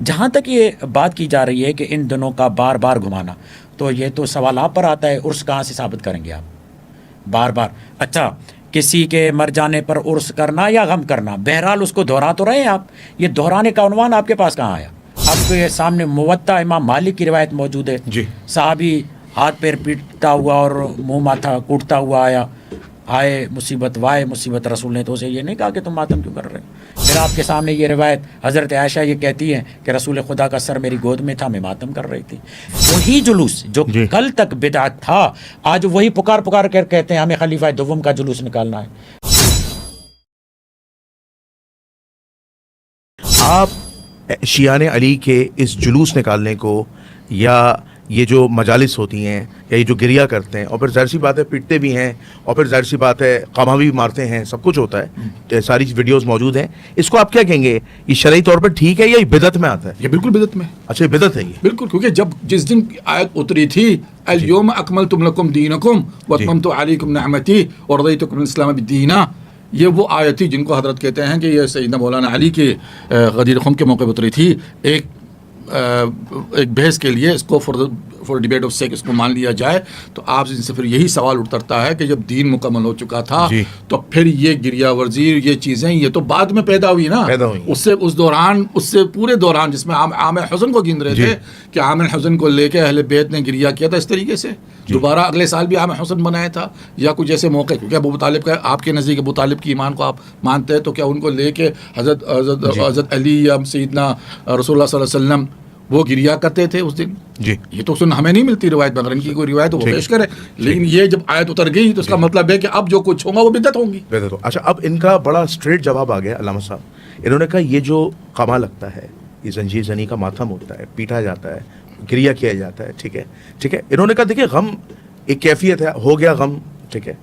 جہاں تک یہ بات کی جا رہی ہے کہ ان دنوں کا بار بار گھمانا، تو یہ تو سوال آپ پر آتا ہے، عرس کہاں سے ثابت کریں گے آپ بار بار؟ اچھا، کسی کے مر جانے پر عرس کرنا یا غم کرنا، بہرحال اس کو دہرا تو رہے ہیں آپ، یہ دہرانے کا عنوان آپ کے پاس کہاں آیا؟ آپ کے سامنے موطا امام مالک کی روایت موجود ہے، جی صحابی ہاتھ پیر پیٹتا ہوا اور منہ ماتھا کوٹتا ہوا آیا، آئے مصیبت وائے مصیبت، رسول نے تو اسے یہ نہیں کہا کہ تم ماتم کیوں کر رہے ہو؟ پھر آپ کے سامنے یہ روایت حضرت عائشہ یہ کہتی ہیں کہ رسول خدا کا سر میری گود میں تھا، میں ماتم کر رہی تھی۔ وہی جلوس جو جی کل تک بدعت تھا، آج وہی پکار پکار کر کہتے ہیں ہمیں خلیفہ دوم کا جلوس نکالنا ہے۔ آپ شیعان علی کے اس جلوس نکالنے کو، یا یہ جو مجالس ہوتی ہیں، یا یہ جو گریہ کرتے ہیں، اور پھر ظاہر سی بات ہے پیٹتے بھی ہیں، اور پھر ظاہر سی بات ہے قمہ بھی مارتے ہیں، سب کچھ ہوتا ہے، ساری ویڈیوز موجود ہیں، اس کو آپ کیا کہیں گے؟ یہ شرعی طور پر ٹھیک ہے یا یہ بدعت میں آتا ہے؟ یہ بالکل بدعت میں، اچھا یہ بدعت ہے یہ؟ بالکل، کیونکہ جس دن آیت اتری تھی الیوم اکملت لکم دینکم واتممت علیکم نعمتی ورضیتکم الاسلام بالدینا، یہ وہ آیت تھی جن کو حضرت کہتے ہیں کہ یہ سیدنا مولانا علی کے غدیر خم کے موقع پر اتری تھی، ایک بحث کے لیے، اس کو فور ڈیبیٹ آف سیک اس کو مان لیا جائے، تو آپ سے پھر یہی سوال اٹھتا ہے کہ جب دین مکمل ہو چکا تھا تو پھر یہ گریہ ورزی، یہ چیزیں یہ تو بعد میں پیدا ہوئی نا، اس دوران، اس سے پورے دوران جس میں عام حزن کو گن رہے تھے کہ عام حزن کو لے کے اہل بیت نے گریہ کیا تھا اس طریقے سے، دوبارہ اگلے سال بھی عام حسن بنایا تھا، یا کچھ ایسے موقع، کیونکہ ابو طالب کا، آپ کے نزدیک ابو طالب کی ایمان کو آپ مانتے ہیں، تو کیا ان کو لے کے حضرت علی یا سیدنا رسول اللہ صلی اللہ علیہ وسلم وہ گریہ کرتے تھے اس دن؟ جی یہ تو ہمیں نہیں ملتی روایت، مگر ان کی کوئی روایت وہ پیش کرے، لیکن یہ جب آیت اتر گئی تو اس کا مطلب ہے کہ اب جو کچھ ہوگا وہ بدعت ہوں گی۔ اچھا، اب ان کا بڑا اسٹریٹ جواب آ گیا علامہ صاحب، انہوں نے کہا یہ جو قمہ لگتا ہے، یہ زنجیر زنی کا ماتم ہوتا ہے، پیٹا جاتا ہے، گریہ کیا جاتا ہے، ٹھیک ہے ٹھیک ہے، انہوں نے کہا دیکھیں غم ایک کیفیت ہے، ہو گیا غم، ٹھیک ہے،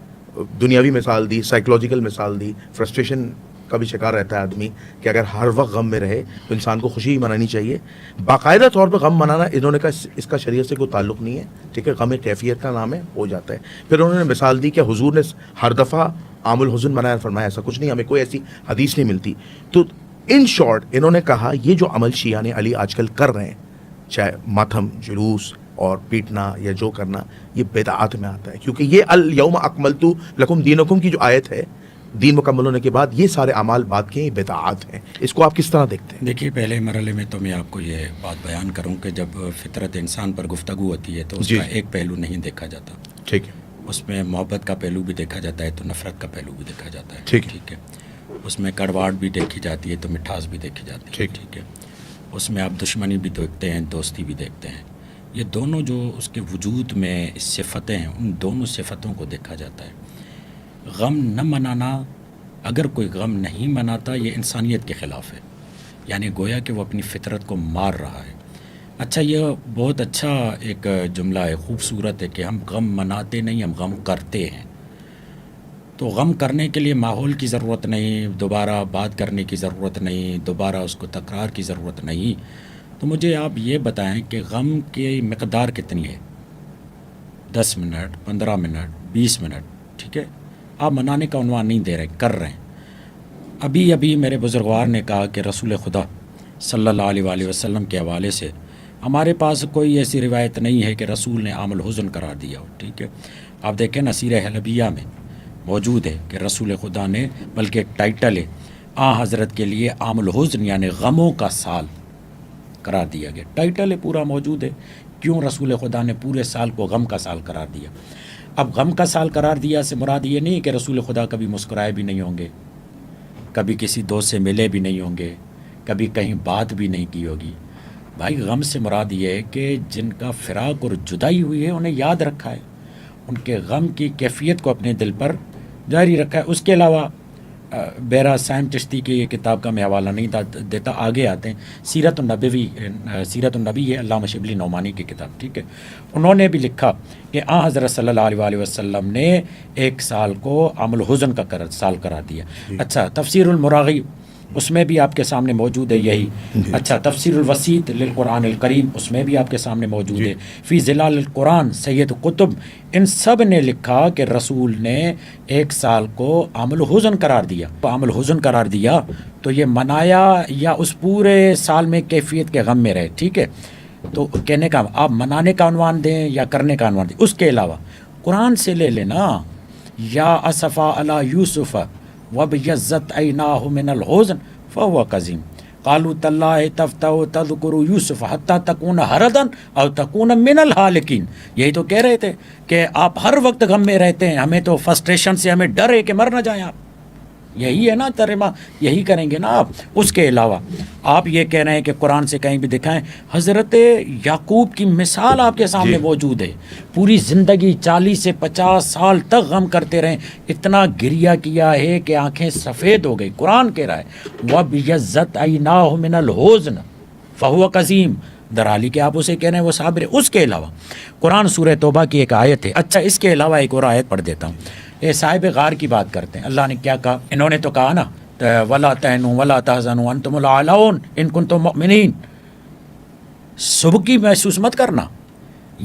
دنیاوی مثال دی، سائیکولوجیکل مثال دی، فرسٹریشن کا بھی شکار رہتا ہے آدمی کہ اگر ہر وقت غم میں رہے تو انسان کو خوشی ہی منانی چاہیے، باقاعدہ طور پر غم منانا انہوں نے کہا اس کا شریعت سے کوئی تعلق نہیں ہے، ٹھیک ہے، غم ایک کیفیت کا نام ہے، ہو جاتا ہے۔ پھر انہوں نے مثال دی کہ حضور نے ہر دفعہ عام الحزن منایا، فرمایا ایسا کچھ نہیں، ہمیں کوئی ایسی حدیث نہیں ملتی۔ تو ان شارٹ انہوں نے کہا یہ جو عمل شیعان علی آج کل کر رہے ہیں، چاہے ماتم، جلوس اور پیٹنا یا جو کرنا، یہ بدعات میں آتا ہے، کیونکہ یہ الیوم اکملت لکم دینکم کی جو آیت ہے، دین مکمل ہونے کے بعد یہ سارے اعمال بعد کے بدعات ہیں، اس کو آپ کس طرح دیکھتے ہیں؟ دیکھیے، پہلے مرحلے میں تو میں آپ کو یہ بات بیان کروں کہ جب فطرت انسان پر گفتگو ہوتی ہے تو اس کا ایک پہلو نہیں دیکھا جاتا، ٹھیک ہے، اس میں محبت کا پہلو بھی دیکھا جاتا ہے تو نفرت کا پہلو بھی دیکھا جاتا ہے، ٹھیک ہے، اس میں کڑواہٹ بھی دیکھی جاتی ہے تو مٹھاس بھی دیکھی جاتی ہے، ٹھیک ہے، اس میں آپ دشمنی بھی دیکھتے ہیں، دوستی بھی دیکھتے ہیں، یہ دونوں جو اس کے وجود میں صفتیں ہیں، ان دونوں صفتوں کو دیکھا جاتا ہے۔ غم نہ منانا، اگر کوئی غم نہیں مناتا، یہ انسانیت کے خلاف ہے، یعنی گویا کہ وہ اپنی فطرت کو مار رہا ہے۔ اچھا، یہ بہت اچھا ایک جملہ ہے، خوبصورت ہے کہ ہم غم مناتے نہیں، ہم غم کرتے ہیں۔ تو غم کرنے کے لیے ماحول کی ضرورت نہیں، دوبارہ بات کرنے کی ضرورت نہیں، دوبارہ اس کو تکرار کی ضرورت نہیں۔ تو مجھے آپ یہ بتائیں کہ غم کی مقدار کتنی ہے؟ 10 منٹ، 15 منٹ، 20 منٹ، ٹھیک ہے، آپ منانے کا عنوان نہیں دے رہے، کر رہے ہیں۔ ابھی میرے بزرگوار نے کہا کہ رسول خدا صلی اللہ علیہ وآلہ وسلم کے حوالے سے ہمارے پاس کوئی ایسی روایت نہیں ہے کہ رسول نے عام الحزن قرار دیا ہو، ٹھیک ہے۔ آپ دیکھیں نا، سیرہ حلبیہ میں موجود ہے کہ رسول خدا نے، بلکہ ایک ٹائٹل ہے، حضرت کے لیے عام الحزن یعنی غموں کا سال قرار دیا گیا، ٹائٹل ہے، پورا موجود ہے، کیوں رسول خدا نے پورے سال کو غم کا سال قرار دیا۔ اب غم کا سال قرار دیا سے مراد یہ نہیں کہ رسول خدا کبھی مسکرائے بھی نہیں ہوں گے، کبھی کسی دوست سے ملے بھی نہیں ہوں گے، کبھی کہیں بات بھی نہیں کی ہوگی۔ بھائی، غم سے مراد یہ ہے کہ جن کا فراق اور جدائی ہوئی ہے انہیں یاد رکھا ہے، ان کے غم کی کیفیت کو اپنے دل پر جاری رکھا ہے۔ اس کے علاوہ بیرا سائم چشتی کی یہ کتاب کا میں حوالہ نہیں دیتا، آگے آتے ہیں، سیرت النبی ہے، علامہ شبلی نعمانی کی کتاب، ٹھیک ہے، انہوں نے بھی لکھا کہ حضرت صلی اللہ علیہ وآلہ وسلم نے ایک سال کو عام الحزن کا سال قرار دیا۔ اچھا، تفسیر المراغی اس میں بھی آپ کے سامنے موجود ہے یہی. اچھا تفسیر الوسیط للقرآن الکریم اس میں بھی آپ کے سامنے موجود ہے. فی ظلال القرآن سید قطب ان سب نے لکھا کہ رسول نے 1 سال کو عام الحزن قرار دیا. عام الحزن قرار دیا تو یہ منایا یا اس پورے سال میں کیفیت کے غم میں رہے. ٹھیک ہے, تو کہنے کا آپ منانے کا عنوان دیں یا کرنے کا عنوان دیں. اس کے علاوہ قرآن سے لے لینا, یا اسفا علی یوسف وابیضت عیناہ من الحزن فہو کظیم قالوا تاللہ تفتأ تذکر یوسف حتی تکون حردا او تکون من الہالکین. یہی تو کہہ رہے تھے کہ آپ ہر وقت غم میں رہتے ہیں, ہمیں تو فرسٹریشن سے ہمیں ڈر ہے کہ مر نہ جائیں آپ. یہی ہے نا ترجمہ, یہی کریں گے نا آپ. اس کے علاوہ آپ یہ کہہ رہے ہیں کہ قرآن سے کہیں بھی دکھائیں. حضرت یعقوب کی مثال آپ کے سامنے موجود ہے. پوری زندگی 40 سے 50 سال تک غم کرتے رہے, اتنا گریہ کیا ہے کہ آنکھیں سفید ہو گئی. قرآن کہہ رہا ہے وَبِيَضَّتْ عَيْنَاهُ مِنَ الْحُزْنِ فَهُوَ كَظِيمٌ, درالی کہ آپ اسے کہہ رہے ہیں وہ صابر ہے. اس کے علاوہ قرآن سورہ توبہ کی ایک آیت ہے. اچھا اس کے علاوہ ایک اور آیت پڑھ دیتا ہوں. یہ صاحب غار کی بات کرتے ہیں. اللہ نے کیا کہا, انہوں نے تو کہا نا وَلَا تَهِنُوا وَلَا تَحْزَنُوا وَأَنْتُمُ الْأَعْلَوْنَ إِن كُنتُم مُؤْمِنِينَ. سبکی محسوس مت کرنا,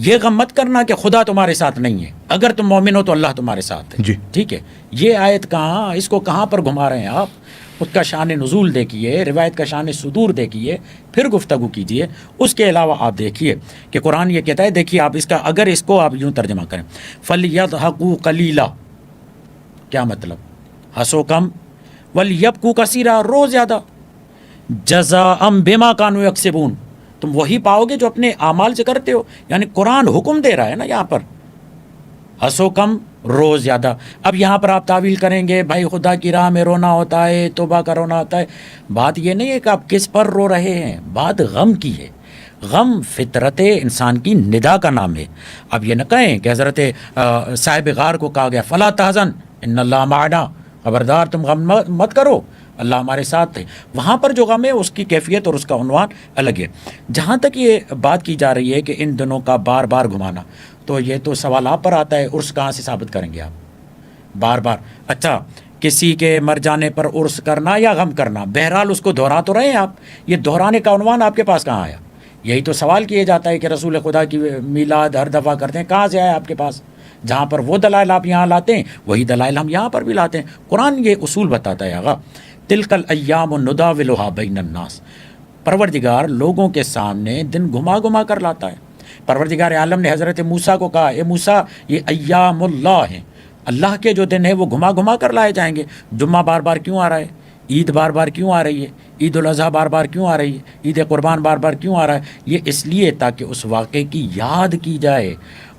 یہ غم مت کرنا کہ خدا تمہارے ساتھ نہیں ہے. اگر تم مومن ہو تو اللہ تمہارے ساتھ ہے. جی ٹھیک ہے, یہ آیت کہاں, اس کو کہاں پر گھما رہے ہیں آپ. اس کا شان نزول دیکھیے, روایت کا شان صدور دیکھیے, پھر گفتگو کیجئے. اس کے علاوہ آپ دیکھیے کہ قرآن یہ کہتا ہے, دیکھیے آپ اس کا اگر اس کو آپ یوں ترجمہ کریں فَلْيَضْحَكُوا قَلِيلًا, کیا مطلب, ہنسو کم, وَلْيَبْكُوا كَثِيرًا, رو زیادہ, جَزَاءً بِمَا كَانُوا يَكْسِبُونَ, تم وہی پاؤ گے جو اپنے اعمال سے کرتے ہو. یعنی قرآن حکم دے رہا ہے نا یہاں پر, ہنسو کم رو زیادہ. اب یہاں پر آپ تعویل کریں گے بھائی خدا کی راہ میں رونا ہوتا ہے, توبہ کا رونا ہوتا ہے. بات یہ نہیں ہے کہ آپ کس پر رو رہے ہیں, بات غم کی ہے. غم فطرت انسان کی ندا کا نام ہے. اب یہ نہ کہیں کہ حضرت صاحب غار کو کہا گیا فلا تحزن ان اللہ معنا, خبردار تم غم مت کرو, اللہ ہمارے ساتھ ہے. وہاں پر جو غم ہے اس کی کیفیت اور اس کا عنوان الگ ہے. جہاں تک یہ بات کی جا رہی ہے کہ ان دنوں کا بار بار گھمانا, تو یہ تو سوال آپ پر آتا ہے, عرس کہاں سے ثابت کریں گے آپ بار بار. اچھا کسی کے مر جانے پر عرس کرنا یا غم کرنا, بہرحال اس کو دہرا تو رہے ہیں آپ, یہ دہرانے کا عنوان آپ کے پاس کہاں آیا. یہی تو سوال کیا جاتا ہے کہ رسول خدا کی میلاد ہر دفعہ کرتے ہیں, کہاں سے آیا آپ کے پاس. جہاں پر وہ دلائل آپ یہاں لاتے ہیں وہی دلائل ہم یہاں پر بھی لاتے ہیں. قرآن یہ اصول بتاتا ہے آغا, تلک الایام نداولها بین الناس, پروردگار لوگوں کے سامنے دن گھما گھما کر لاتا ہے. پروردگار عالم نے حضرت موسیٰ کو کہا, اے موسیٰ یہ ایام اللہ ہیں, اللہ کے جو دن ہیں وہ گھما گھما کر لائے جائیں گے. جمعہ بار بار کیوں آ رہا ہے, عید بار بار کیوں آ رہی ہے, عید الاضحیٰ بار بار کیوں آ رہی ہے, عید قربان بار بار کیوں آ رہا ہے. یہ اس لیے تاکہ اس واقعے کی یاد کی جائے.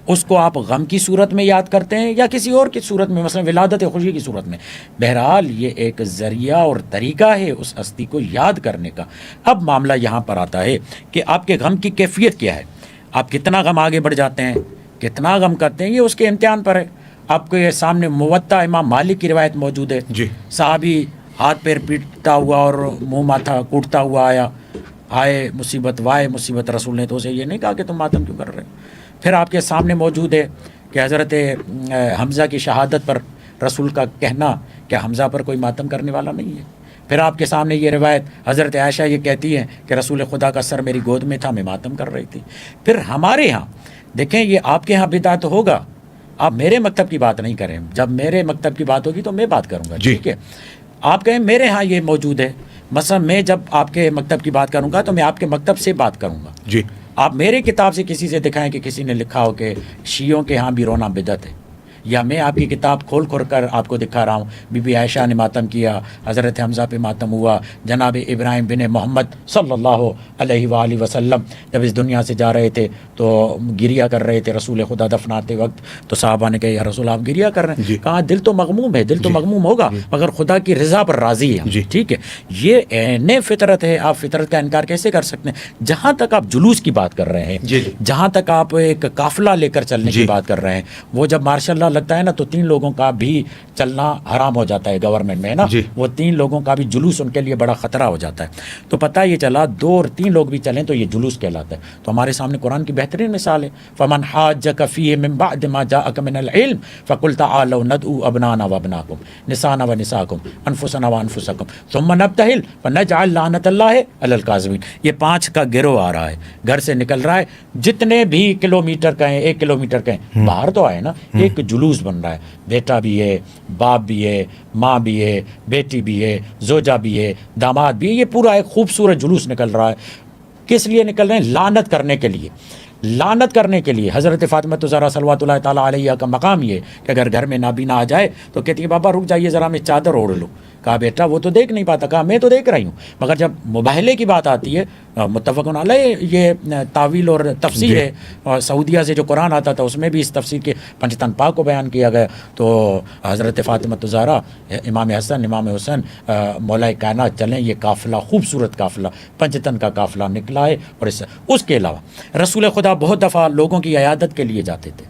اس کو آپ غم کی صورت میں یاد کرتے ہیں یا کسی اور کی صورت میں, مثلا ولادت خوشی کی صورت میں. بہرحال یہ ایک ذریعہ اور طریقہ ہے اس ہستی کو یاد کرنے کا. اب معاملہ یہاں پر آتا ہے کہ آپ کے غم کی کیفیت کیا ہے, آپ کتنا غم آگے بڑھ جاتے ہیں, کتنا غم کرتے ہیں, یہ اس کے امتحان پر ہے. آپ کے سامنے موطا امام مالک کی روایت موجود ہے. جی صحابی ہاتھ پیر پیٹتا ہوا اور منہ ماتھا کوٹتا ہوا آیا, ہائے مصیبت وائے مصیبت. رسول نے تو اسے یہ نہیں کہا کہ تم ماتم کیوں کر رہے ہو. پھر آپ کے سامنے موجود ہے کہ حضرت حمزہ کی شہادت پر رسول کا کہنا کہ حمزہ پر کوئی ماتم کرنے والا نہیں ہے. پھر آپ کے سامنے یہ روایت حضرت عائشہ یہ کہتی ہیں کہ رسول خدا کا سر میری گود میں تھا, میں ماتم کر رہی تھی. پھر ہمارے ہاں دیکھیں, یہ آپ کے ہاں بدعت ہوگا, آپ میرے مکتب کی بات نہیں کریں. جب میرے مکتب کی بات ہوگی تو میں بات کروں گا. ٹھیک ہے, آپ کہیں میرے ہاں یہ موجود ہے, مثلا میں جب آپ کے مکتب کی بات کروں گا تو میں آپ کے مکتب سے بات کروں گا. جی آپ میرے کتاب سے کسی سے دکھائیں کہ کسی نے لکھا ہو کہ شیعوں کے ہاں بھی رونا بدعت ہے, یا میں آپ کی کتاب کھول کر آپ کو دکھا رہا ہوں بی بی عائشہ نے ماتم کیا, حضرت حمزہ پہ ماتم ہوا, جناب ابراہیم بن محمد صلی اللہ علیہ وآلہ وسلم جب اس دنیا سے جا رہے تھے تو گریہ کر رہے تھے رسول خدا دفناتے وقت. تو صحابہ نے کہا یا رسول آپ گریہ کر رہے ہیں. کہا دل تو مغموم ہے, دل تو مغموم ہوگا مگر خدا کی رضا پر راضی ہے. ٹھیک ہے, یہ عین فطرت ہے, آپ فطرت کا انکار کیسے کر سکتے ہیں. جہاں تک آپ جلوس کی بات کر رہے ہیں, جہاں تک آپ ایک قافلہ لے کر چلنے کی بات کر رہے ہیں, وہ جب ماشاء اللہ لگتا ہے نا تو 3 لوگوں کا بھی چلنا حرام ہو جاتا ہے گورنمنٹ میں نا, جی. وہ 3 لوگوں کا بھی جلوس ان کے لیے بڑا خطرہ ہو جاتا ہے. تو پتہ یہ چلا 2 اور 3 لوگ بھی چلیں تو یہ جلوس کہلاتا ہے. تو ہمارے سامنے قرآن کی بہترین مثال ہے, فمن حاجک فیہ من بعد ما جاءک من العلم فقل تعالوا ندعو ابنانا وابناکم نساءنا ونساءکم انفسنا وانفسکم ثم نبتہل فنجعل لعنت اللہ علی الکاذبین. یہ 5 کا گروہ آ رہا ہے, گھر سے نکل رہا ہے, جتنے بھی کلومیٹر کا ہیں 1 کلومیٹر کا ہیں, باہر تو آئے نا, ایک جلوس بن رہا ہے, بیٹا بھی ہے, باپ بھی ہے, ماں بھی ہے, بیٹی بھی ہے, زوجہ بھی ہے, داماد بھی ہے, یہ پورا ایک خوبصورت جلوس نکل رہا ہے. کس لیے نکل رہے ہیں؟ لعنت کرنے کے لیے, لعنت کرنے کے لیے. حضرت فاطمہ زہرا صلوات اللہ تعالیٰ علیہ کا مقام یہ کہ اگر گھر میں نابینا آ جائے تو کہتی ہے بابا رک جائیے ذرا میں چادر اوڑھ لوں. کہا بیٹا وہ تو دیکھ نہیں پاتا, کہا میں تو دیکھ رہی ہوں. مگر جب مباہلے کی بات آتی ہے, متفقن علیہ یہ تعویل اور تفسیر ہے, اور سعودیہ سے جو قرآن آتا تھا اس میں بھی اس تفسیر کے پنجتن پاک کو بیان کیا گیا. تو حضرت فاطمہ زہرا, امام حسن, امام حسین, مولا کائنات چلیں, یہ قافلہ خوبصورت قافلہ پنجتن کا قافلہ نکلا ہے. اور اس کے علاوہ رسول خدا بہت دفعہ لوگوں کی عیادت کے لیے جاتے تھے,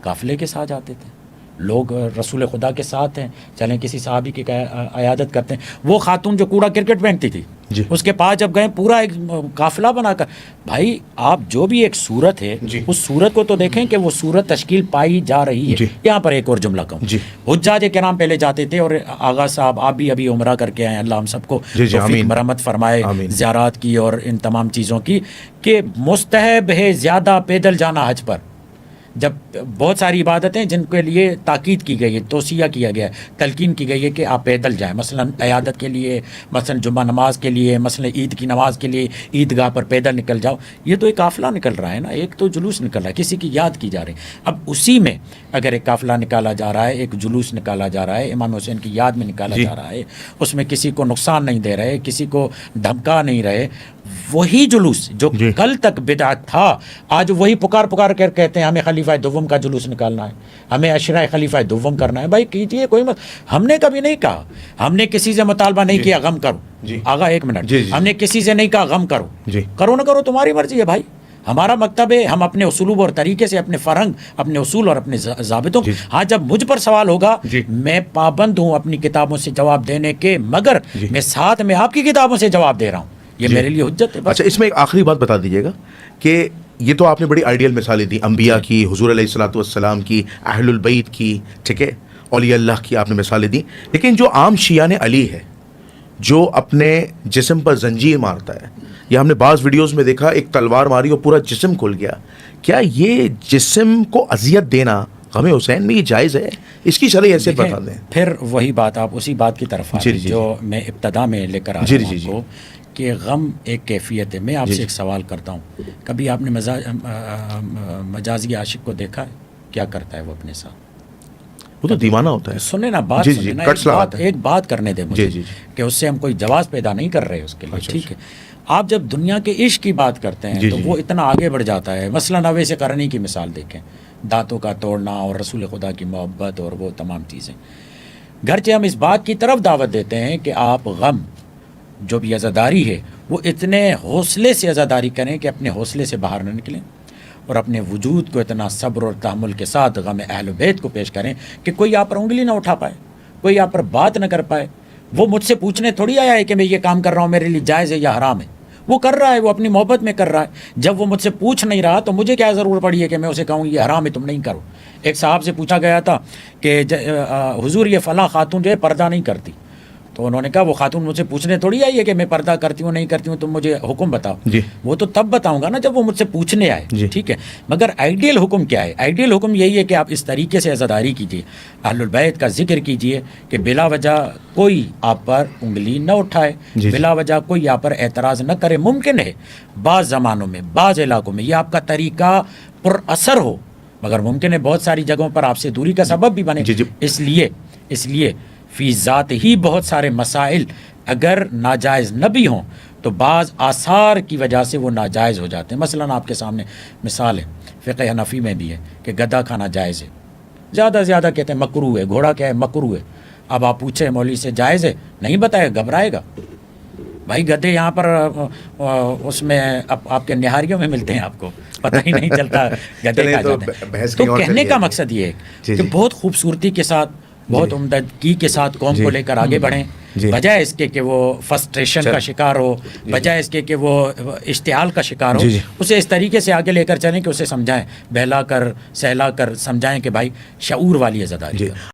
قافلے کے ساتھ جاتے تھے. لوگ رسول خدا کے ساتھ ہیں, چلیں کسی صحابی کی عیادت کرتے ہیں. وہ خاتون جو کوڑا کرکٹ پہنتی تھی جی. اس کے پاس جب گئے پورا ایک قافلہ بنا کر, بھائی آپ جو بھی ایک صورت ہے جی. اس صورت کو تو دیکھیں کہ وہ صورت تشکیل پائی جا رہی ہے. جی. یہاں پر ایک اور جملہ کہوں, جی. حجاج کرام پہلے جاتے تھے, اور آغا صاحب آپ بھی ابھی عمرہ کر کے آئے, اللہ ہم سب کو جی. جی. توفیق مرحمت فرمائے زیارات کی اور ان تمام چیزوں کی, کہ مستحب ہے زیادہ پیدل جانا حج پر. جب بہت ساری عبادتیں جن کے لیے تاکید کی گئی ہے, توصیہ کیا گیا ہے, تلقین کی گئی ہے کہ آپ پیدل جائیں, مثلا عیادت کے لیے, مثلا جمعہ نماز کے لیے, مثلا عید کی نماز کے لیے عیدگاہ پر پیدل نکل جاؤ. یہ تو ایک قافلہ نکل رہا ہے نا, ایک تو جلوس نکل رہا ہے, کسی کی یاد کی جا رہی ہے. اب اسی میں اگر ایک قافلہ نکالا جا رہا ہے, ایک جلوس نکالا جا رہا ہے, امام حسین کی یاد میں نکالا جا رہا ہے, اس میں کسی کو نقصان نہیں دے رہے, کسی کو دھمکا نہیں رہے, وہی جلوس جو کل تک بدعت تھا آج وہی پکار کر کہتے ہیں ہمیں خلیفہ دوم کا جلوس نکالنا ہے, ہمیں عشرہ خلیفہ دوم کرنا ہے. بھائی کیجیے, کوئی ہم نے کبھی نہیں کہا, ہم نے کسی سے مطالبہ نہیں کیا غم کرو. آگا ایک منٹ, ہم نے کسی سے نہیں کہا غم کرو, کرو نہ کرو تمہاری مرضی ہے. بھائی ہمارا مکتب ہے, ہم اپنے اسلوب اور طریقے سے, اپنے فرہنگ, اپنے اصول اور اپنے ضابطوں. ہاں جب مجھ پر سوال ہوگا میں پابند ہوں اپنی کتابوں سے جواب دینے کے, مگر میں ساتھ میں آپ کی کتابوں سے جواب دے رہا ہوں, یہ میرے لیے حجت ہے. اچھا اس میں ایک آخری بات بتا دیجیے گا کہ یہ تو آپ نے بڑی آئیڈیل مثالیں دی, انبیاء کی, حضور علیہ الصلوۃ والسلام کی, اہل البیت کی, ٹھیک ہے, اولیاء اللہ کی آپ نے مثالیں دی. لیکن جو عام شیعان علی ہے جو اپنے جسم پر زنجیر مارتا ہے, یا ہم نے بعض ویڈیوز میں دیکھا ایک تلوار ماری اور پورا جسم کھل گیا, کیا یہ جسم کو اذیت دینا غم حسین میں یہ جائز ہے؟ اس کی شرعی حیثیت بتا دیں. پھر وہی بات, آپ اسی بات کی طرف جو میں ابتدا میں لے کر آ رہا ہوں کو, کہ غم ایک کیفیت ہے. میں آپ سے ایک سوال کرتا ہوں, کبھی آپ نے مجازی عاشق کو دیکھا ہے؟ کیا کرتا ہے وہ اپنے ساتھ؟ وہ تو دیوانہ ہوتا ہے. سنیں نا بات, ایک بات کرنے دیں مجھے, کہ اس سے ہم کوئی جواز پیدا نہیں کر رہے اس کے لیے, ٹھیک ہے. آپ جب دنیا کے عشق کی بات کرتے ہیں تو وہ اتنا آگے بڑھ جاتا ہے. مثلا اویس قرنی کی مثال دیکھیں, دانتوں کا توڑنا اور رسول خدا کی محبت اور وہ تمام چیزیں. گرچہ ہم اس بات کی طرف دعوت دیتے ہیں کہ آپ غم جو بھی عزاداری ہے وہ اتنے حوصلے سے عزاداری کریں کہ اپنے حوصلے سے باہر نہ نکلیں, اور اپنے وجود کو اتنا صبر اور تحمل کے ساتھ غم اہل بیت کو پیش کریں کہ کوئی آپ پر انگلی نہ اٹھا پائے, کوئی آپ پر بات نہ کر پائے. وہ مجھ سے پوچھنے تھوڑی آیا ہے کہ میں یہ کام کر رہا ہوں میرے لیے جائز ہے یا حرام ہے, وہ کر رہا ہے, وہ اپنی محبت میں کر رہا ہے. جب وہ مجھ سے پوچھ نہیں رہا تو مجھے کیا ضرورت پڑی ہے کہ میں اسے کہوں یہ حرام ہے تم نہیں کرو. ایک صاحب سے پوچھا گیا تھا کہ حضور یہ فلاں خاتون جو ہے پردہ نہیں کرتی, تو انہوں نے کہا وہ خاتون مجھ سے پوچھنے تھوڑی آئی ہے کہ میں پردہ کرتی ہوں نہیں کرتی ہوں, تم مجھے حکم بتاؤ. وہ تو تب بتاؤں گا نا جب وہ مجھ سے پوچھنے آئے, ٹھیک ہے. مگر آئیڈیل حکم کیا ہے؟ آئیڈیل حکم یہی ہے کہ آپ اس طریقے سے عزاداری کیجیے, اہل البیت کا ذکر کیجیے کہ بلا وجہ کوئی آپ پر انگلی نہ اٹھائے, بلا وجہ کوئی آپ پر اعتراض نہ کرے. ممکن ہے بعض زمانوں میں, بعض علاقوں میں یہ آپ کا طریقہ پر اثر ہو, مگر ممکن ہے بہت ساری جگہوں پر آپ سے دوری کا سبب بھی بنے. اس لیے فی ذات ہی بہت سارے مسائل اگر ناجائز نہ بھی ہوں تو بعض آثار کی وجہ سے وہ ناجائز ہو جاتے ہیں. مثلا آپ کے سامنے مثال ہے, فقہ حنفی میں بھی ہے کہ گدھا کھانا جائز ہے, زیادہ سے زیادہ کہتے ہیں مکروہ ہے. گھوڑا کیا ہے؟ مکروہ ہے. اب آپ پوچھیں مولوی سے جائز ہے, نہیں بتائے گھبرائے گا. بھائی گدھے یہاں پر اس میں آپ کے نہاریوں میں ملتے ہیں آپ کو, پتہ ہی نہیں چلتا گدھے چلیں کہا تو جاتا ہے. بحث تو کہیں اور کہنے چلی کا جائے. مقصد یہ ہے جی کہ جی. بہت خوبصورتی کے ساتھ بہت جی. عمدگی کے ساتھ قوم جی. کو لے کر آگے بڑھیں, جی. بجائے اس کے کہ وہ فرسٹریشن چل. کا شکار ہو, جی. بجائے اس کے کہ وہ اشتعال کا شکار ہو. جی. جی. اسے اس طریقے سے آگے لے کر چلیں کہ اسے سمجھائیں, بہلا کر سہلا کر سمجھائیں کہ بھائی شعور والی عزاداری جی. کرو.